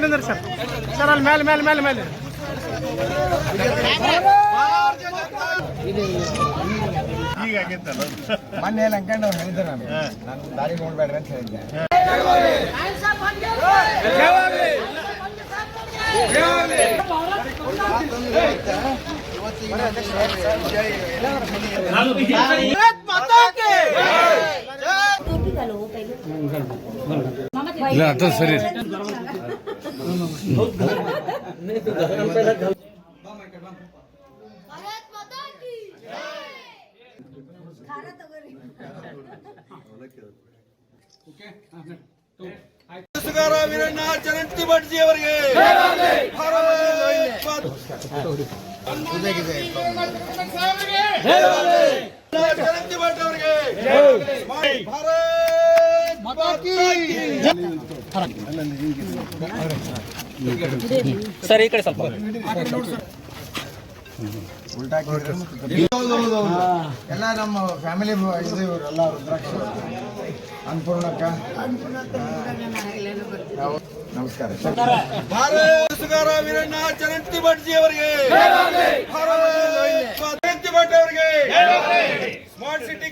ಕಡೆ sir sir ಅಲ್ಲಿ ಮೇಲೆ ಮೇಲೆ ಮೇಲೆ ಮೇಲೆ ಈಗ ಆಗಿತ್ತಲ್ಲ ಮೊನ್ನೆ ಎಲ್ಲ ಅಂದ್ಕೊಂಡು ಅವ್ರು ಹೇಳಿದ್ರು ನಾನು ದಾರಿ ನೋಡ್ಬೇಡ್ರಿ ಅಂತ ಹೇಳಿದ್ದೆ. ಇಲ್ಲ ಅದು ಸರಿ ವೀರಣ್ಣ ಚರಂತಿ ಭಟ್ಜಿ ಅವರಿಗೆ ಚರಂತಿ ಭಟ್ ಅವರಿಗೆ ಸರ್ ಈ ಕಡೆ ಸ್ವಲ್ಪ ಉಲ್ಟಾ ಎಲ್ಲ ನಮ್ಮ ಫ್ಯಾಮಿಲಿ ಇದು ಇವರೆಲ್ಲ ರುದ್ರಾಕ್ಷ ಅನ್ನಪೂರ್ಣಕ್ಕ ನಮಸ್ಕಾರ. ಭಾರತ ವೀರಣ್ಣ ಚರಂತಿ ಭಟ್ಜಿ ಅವರಿಗೆ ಚರಂತಿ ಭಟ್ ಅವರಿಗೆ ಸ್ಮಾರ್ಟ್ ಸಿಟಿ